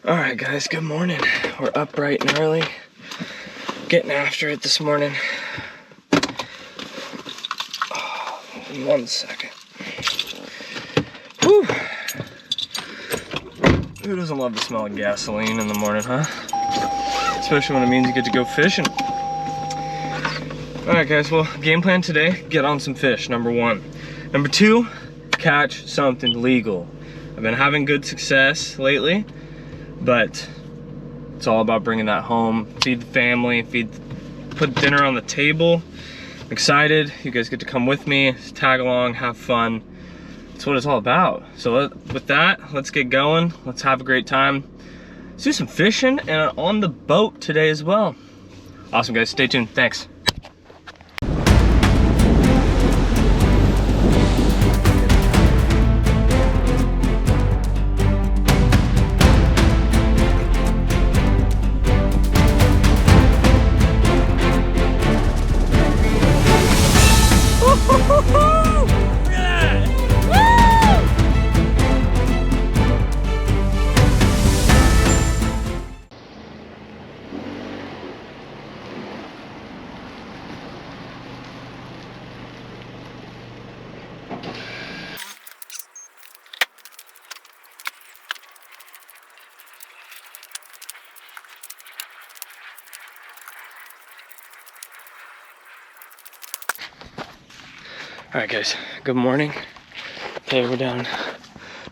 Alright guys, good morning. We're up bright and early, getting after it this morning. Oh, 1 second. Whew. Who doesn't love the smell of gasoline in the morning, huh? Especially when it means you get to go fishing. Alright guys, well, game plan today, get on some fish, number 1. Number 2, catch something legal. I've been having good success lately, but it's all about bringing that home, feed the family, put dinner on the table. I'm excited, you guys get to come with me, tag along, have fun. That's what it's all about. So with that, let's get going. Let's have a great time. Let's do some fishing and on the boat today as well. Awesome guys, stay tuned, thanks. All right guys, good morning. Okay, we're down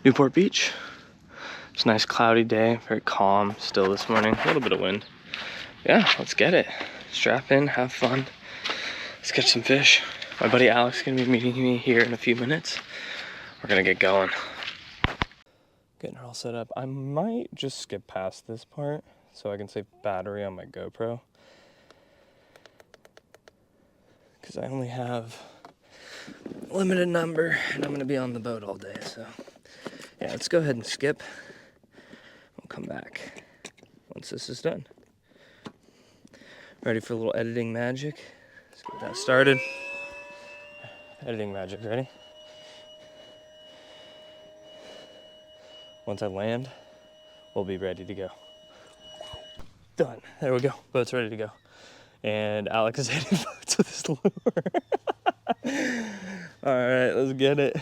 Newport Beach. It's a nice cloudy day, very calm still this morning, a little bit of wind. Yeah, let's get it. Strap in, have fun. Let's catch some fish. My buddy Alex is gonna be meeting me here in a few minutes. We're gonna get going. Getting her all set up. I might just skip past this part so I can save battery on my GoPro, because I only have limited number and I'm gonna be on the boat all day, so yeah, let's go ahead and skip. We'll come back once this is done. Ready for a little editing magic? Let's get that started. Editing magic, ready? Once I land, we'll be ready to go. Done. There we go. Boat's ready to go. And Alex is hitting boats with his lure. All right, let's get it.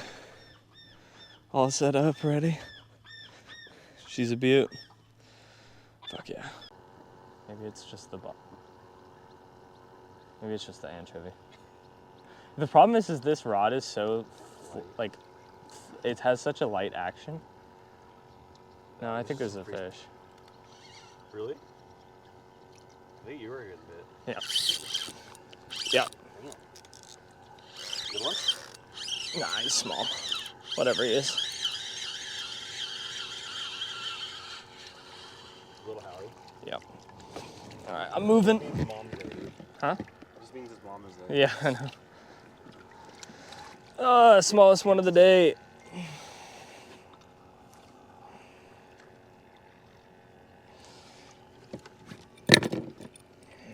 All set up, ready? She's a beaut. Fuck yeah. Maybe it's just the maybe it's just the anchovy. The problem is this rod is so, like, it has such a light action. No, I think there's a fish. Really? I think you were a good bit. Yeah. Yeah. Good one? Nah, he's small. Whatever he is. Little Howie. Yep. Alright, I'm moving. His mom's there. Huh? Just means his mom is there. Yeah, I know. Oh, smallest one of the day.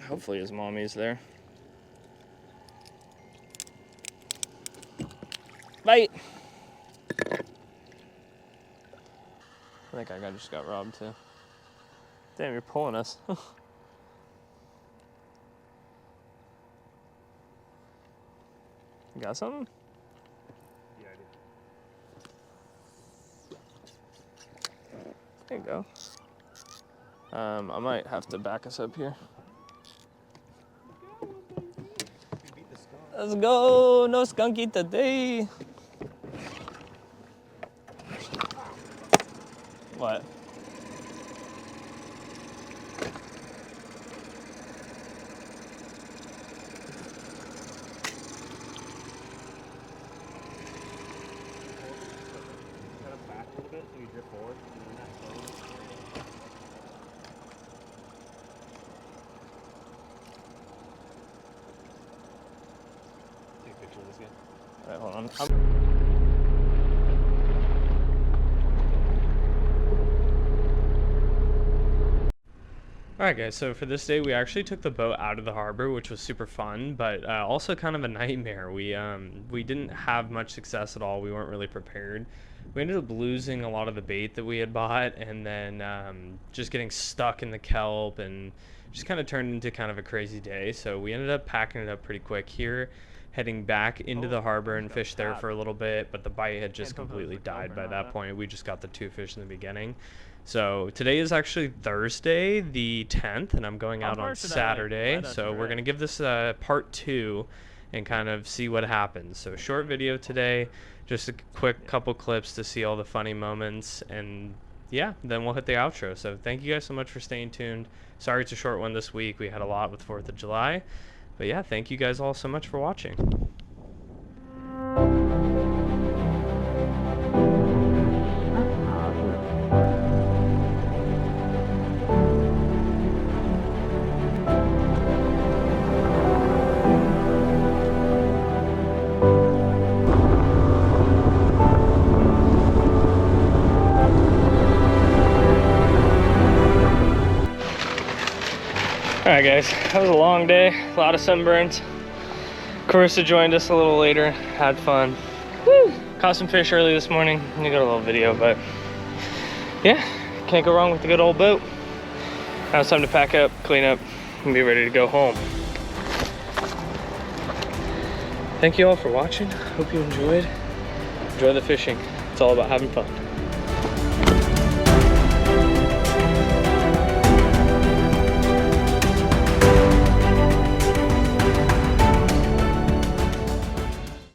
Hopefully his mommy's there. Bite! I think I just got robbed too. Damn, you're pulling us. You got something? Yeah, I do. There you go. I might have to back us up here. Let's go! No skunky today! What? Kind of back a little bit so you drift forward and then that goes. Take a picture of this guy. Alright, hold on. Alright guys, so for this day we actually took the boat out of the harbor, which was super fun, but also kind of a nightmare. We didn't have much success at all. We weren't really prepared. we ended up losing a lot of the bait that we had bought, and then just getting stuck in the kelp, and just kind of turned into kind of a crazy day. So we ended up packing it up pretty quick here, heading back into the harbor and fished there for a little bit, but the bite had just completely died by that point. We just got the 2 fish in the beginning. So today is actually Thursday the 10th, and I'm going out on Saturday. So we're going to give this part 2 and kind of see what happens. So short video today, just a quick couple clips to see all the funny moments, and yeah, then we'll hit the outro. So thank you guys so much for staying tuned. Sorry it's a short one this week. We had a lot with 4th of July. But yeah, thank you guys all so much for watching. Alright guys, that was a long day, a lot of sunburns. Carissa joined us a little later, had fun. Woo! Caught some fish early this morning. You got a little video, but yeah, can't go wrong with the good old boat. Now it's time to pack up, clean up, and be ready to go home. Thank you all for watching. Hope you enjoyed. Enjoy the fishing. It's all about having fun.